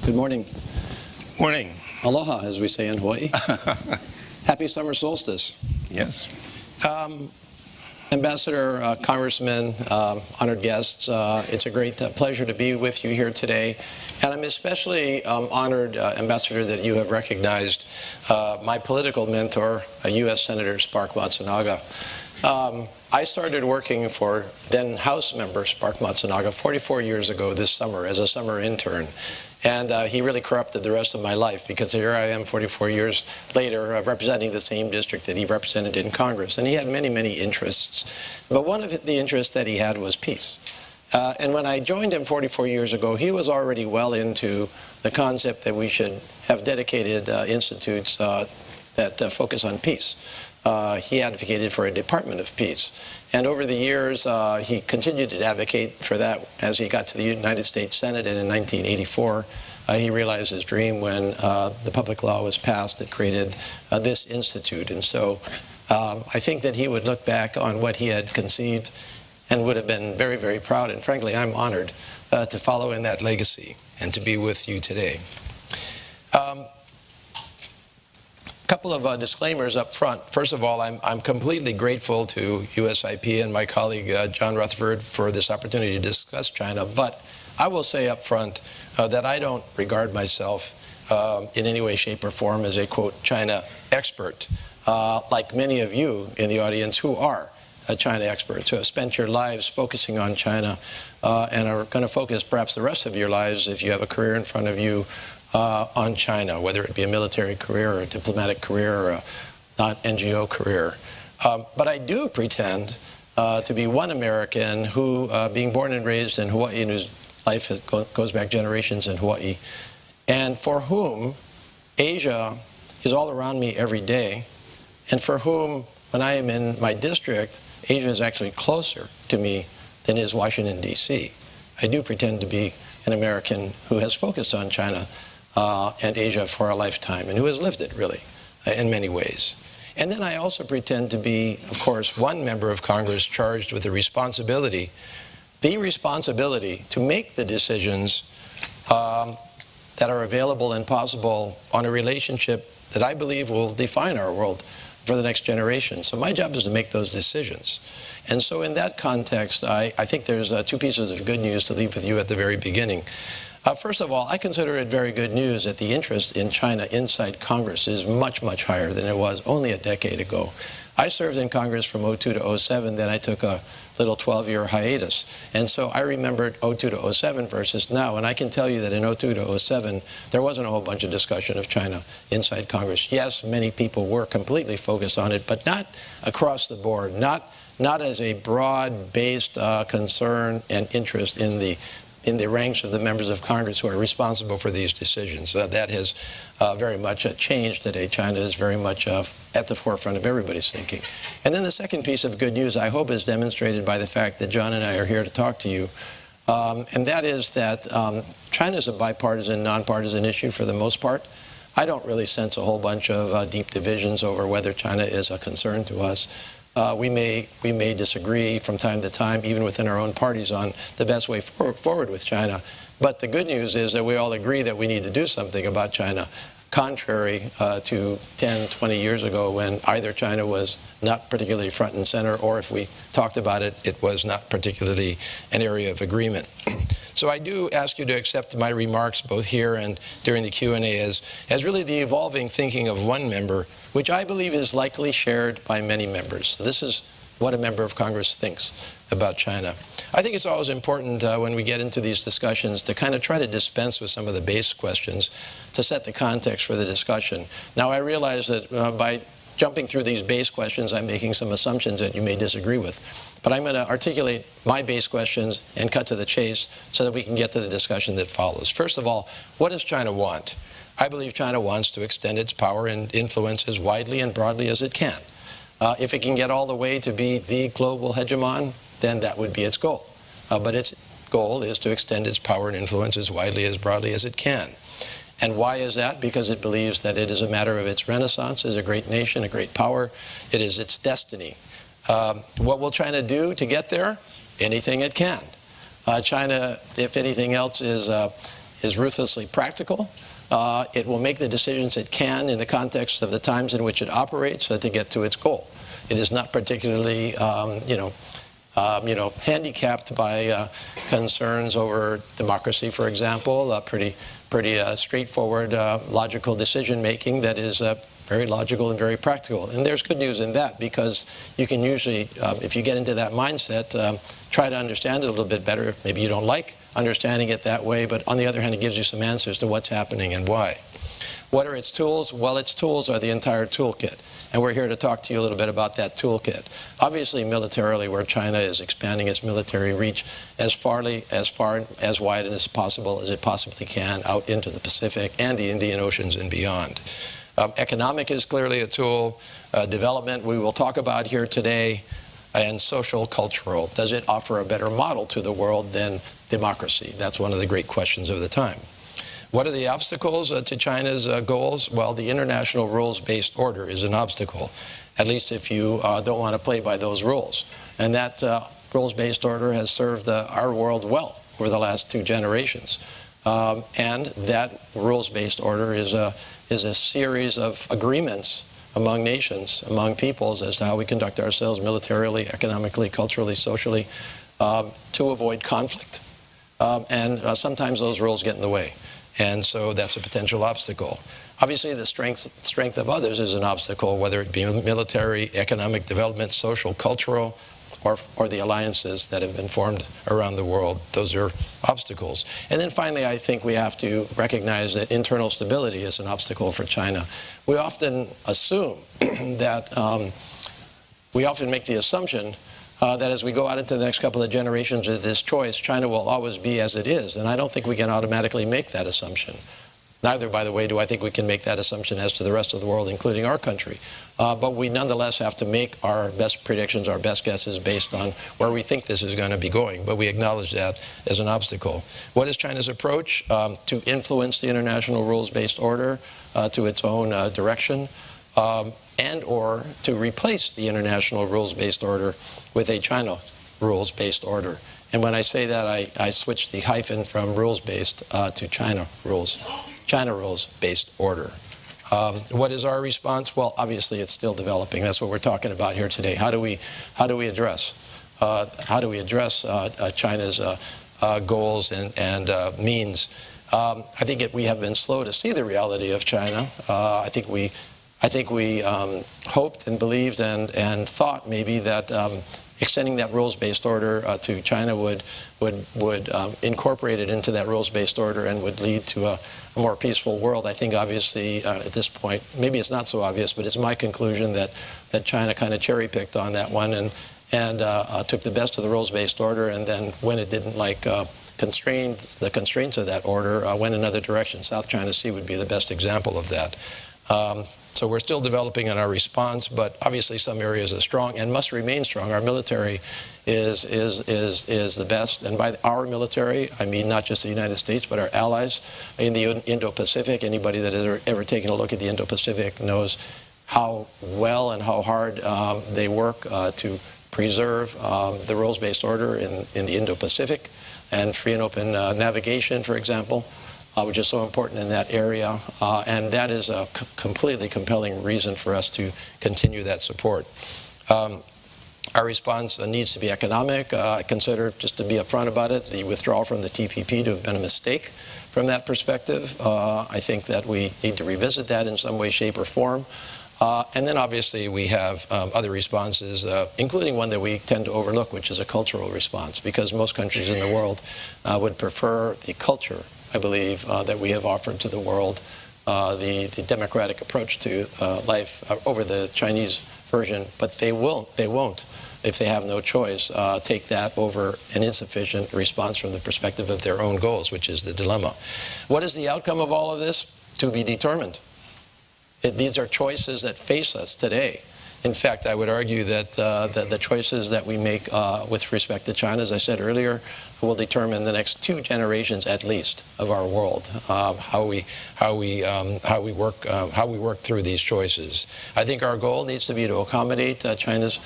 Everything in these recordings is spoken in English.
Good morning. Morning. Aloha, as we say in Hawaii. Happy summer solstice. Yes. Ambassador, Congressman, honored guests, it's a great pleasure to be with you here today. And I'm especially honored, Ambassador, that you have recognized my political mentor, U.S. Senator Spark Matsunaga. I started working for then House member Spark Matsunaga 44 years ago this summer as a summer intern. And he really corrupted the rest of my life, because here I am 44 years later representing the same district that he represented in Congress. And he had many, many interests. But one of the interests that he had was peace. And when I joined him 44 years ago, he was already well into the concept that we should have dedicated institutes that focus on peace. He advocated for a Department of Peace. And over the years, he continued to advocate for that as he got to the United States Senate. And in 1984, he realized his dream when the public law was passed that created this institute. And so I think that he would look back on what he had conceived and would have been very, very proud. And frankly, I'm honored to follow in that legacy and to be with you today. Couple of disclaimers up front. First of all, I'm completely grateful to USIP and my colleague John Rutherford for this opportunity to discuss China, but I will say up front that I don't regard myself in any way, shape, or form as a, quote, China expert, like many of you in the audience who are China experts, who have spent your lives focusing on China and are going to focus perhaps the rest of your lives, if you have a career in front of you, on China, whether it be a military career or a diplomatic career or a non-NGO career. But I do pretend to be one American who, being born and raised in Hawaii, and whose life goes back generations in Hawaii, and for whom Asia is all around me every day, and for whom, when I am in my district, Asia is actually closer to me than is Washington, D.C. I do pretend to be an American who has focused on China and Asia for a lifetime, and who has lived it, really, in many ways. And then I also pretend to be, of course, one member of Congress charged with the responsibility to make the decisions that are available and possible on a relationship that I believe will define our world for the next generation. So my job is to make those decisions. And so in that context, I think there's two pieces of good news to leave with you at the very beginning. First of all, I consider it very good news that the interest in China inside Congress is much, much higher than it was only a decade ago. I served in Congress from 2002 to 2007, then I took a little 12-year hiatus. And so I remembered 2002 to 2007 versus now, and I can tell you that in 2002 to 2007, there wasn't a whole bunch of discussion of China inside Congress. Yes, many people were completely focused on it, but not across the board, not as a broad-based concern and interest in the ranks of the members of Congress who are responsible for these decisions. That has very much changed today. China is very much at the forefront of everybody's thinking. And then the second piece of good news, I hope, is demonstrated by the fact that John and I are here to talk to you. And that is that China is a bipartisan, nonpartisan issue for the most part. I don't really sense a whole bunch of deep divisions over whether China is a concern to us. We may disagree from time to time, even within our own parties, on the best way forward with China. But the good news is that we all agree that we need to do something about China, contrary to 10, 20 years ago, when either China was not particularly front and center, or if we talked about it, it was not particularly an area of agreement. So I do ask you to accept my remarks both here and during the Q&A as really the evolving thinking of one member, which I believe is likely shared by many members. So this is what a member of Congress thinks about China. I think it's always important when we get into these discussions to kind of try to dispense with some of the base questions to set the context for the discussion. Now, I realize that by jumping through these base questions, I'm making some assumptions that you may disagree with. But I'm going to articulate my base questions and cut to the chase so that we can get to the discussion that follows. First of all, what does China want? I believe China wants to extend its power and influence as widely and broadly as it can. If it can get all the way to be the global hegemon, then that would be its goal. But its goal is to extend its power and influence as widely, as broadly as it can. And why is that? Because it believes that it is a matter of its renaissance as a great nation, a great power. It is its destiny. What will China do to get there? Anything it can. China, if anything else, is is ruthlessly practical. It will make the decisions it can in the context of the times in which it operates to get to its goal. It is not particularly, handicapped by concerns over democracy, for example. Pretty straightforward, logical decision-making that is very logical and very practical. And there's good news in that, because you can usually, if you get into that mindset, try to understand it a little bit better. Maybe you don't like understanding it that way, but on the other hand, it gives you some answers to what's happening and why. What are its tools? Well, its tools are the entire toolkit. And we're here to talk to you a little bit about that toolkit. Obviously, militarily, where China is expanding its military reach as far as wide as possible as it possibly can out into the Pacific and the Indian Oceans and beyond. Economic is clearly a tool. Development we will talk about here today. And social, cultural. Does it offer a better model to the world than democracy? That's one of the great questions of the time. What are the obstacles to China's goals? Well, the international rules-based order is an obstacle, at least if you don't want to play by those rules. And that rules-based order has served our world well over the last 2 generations. And that rules-based order is a series of agreements among nations, among peoples, as to how we conduct ourselves militarily, economically, culturally, socially, to avoid conflict. And sometimes those rules get in the way. And so that's a potential obstacle. Obviously, the strength of others is an obstacle, whether it be military, economic development, social, cultural, or the alliances that have been formed around the world. Those are obstacles. And then finally, I think we have to recognize that internal stability is an obstacle for China. We often assume that, we often make the assumption that as we go out into the next couple of generations of this choice, China will always be as it is. And I don't think we can automatically make that assumption. Neither, by the way, do I think we can make that assumption as to the rest of the world, including our country. But we nonetheless have to make our best predictions, our best guesses based on where we think this is going to be going. But we acknowledge that as an obstacle. What is China's approach? To influence the international rules-based order to its own direction, and or to replace the international rules-based order with a China rules-based order. And when I say that, I switch the hyphen from rules-based to China rules-based order. What is our response? Well, obviously, it's still developing. That's what we're talking about here today. How do we address China's goals and means? I think we have been slow to see the reality of China. I think we hoped and believed and thought maybe that extending that rules-based order to China would incorporate it into that rules-based order and would lead to a more peaceful world. I think obviously at this point, maybe it's not so obvious, but it's my conclusion that China kind of cherry-picked on that one and took the best of the rules-based order, and then when it didn't like the constraints of that order, went another direction. South China Sea would be the best example of that. So we're still developing on our response, but obviously some areas are strong and must remain strong. Our military is the best, and by our military, I mean not just the United States, but our allies in the Indo-Pacific. Anybody that has ever taken a look at the Indo-Pacific knows how well and how hard they work to preserve the rules-based order in the Indo-Pacific, and free and open navigation, for example, which is so important in that area. And that is a completely compelling reason for us to continue that support. Our response needs to be economic. I consider, just to be upfront about it, the withdrawal from the TPP to have been a mistake from that perspective. I think that we need to revisit that in some way, shape, or form. And then obviously we have other responses, including one that we tend to overlook, which is a cultural response, because most countries in the world would prefer the culture, I believe, that we have offered to the world, the democratic approach to life over the Chinese version, but they won't, if they have no choice, take that over an insufficient response from the perspective of their own goals, which is the dilemma. What is the outcome of all of this? To be determined. These are choices that face us today. In fact, I would argue that the choices that we make with respect to China, as I said earlier, will determine the next 2 generations at least of our world. How we work through these choices. I think our goal needs to be to accommodate China's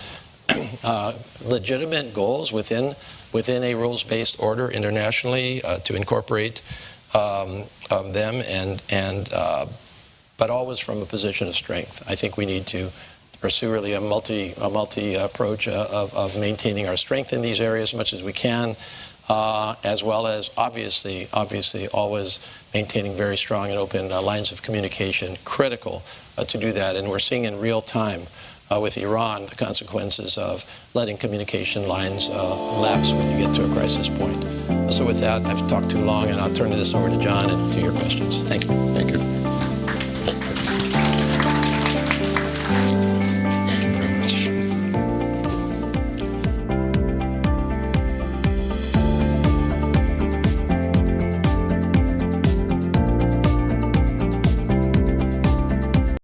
legitimate goals within a rules-based order internationally, to incorporate them, but always from a position of strength. I think we need to pursue really a multi approach of maintaining our strength in these areas as much as we can, as well as obviously always maintaining very strong and open lines of communication, critical to do that. And we're seeing in real time with Iran the consequences of letting communication lines lapse when you get to a crisis point. So with that, I've talked too long, and I'll turn this over to John and to your questions. Thank you. Thank you.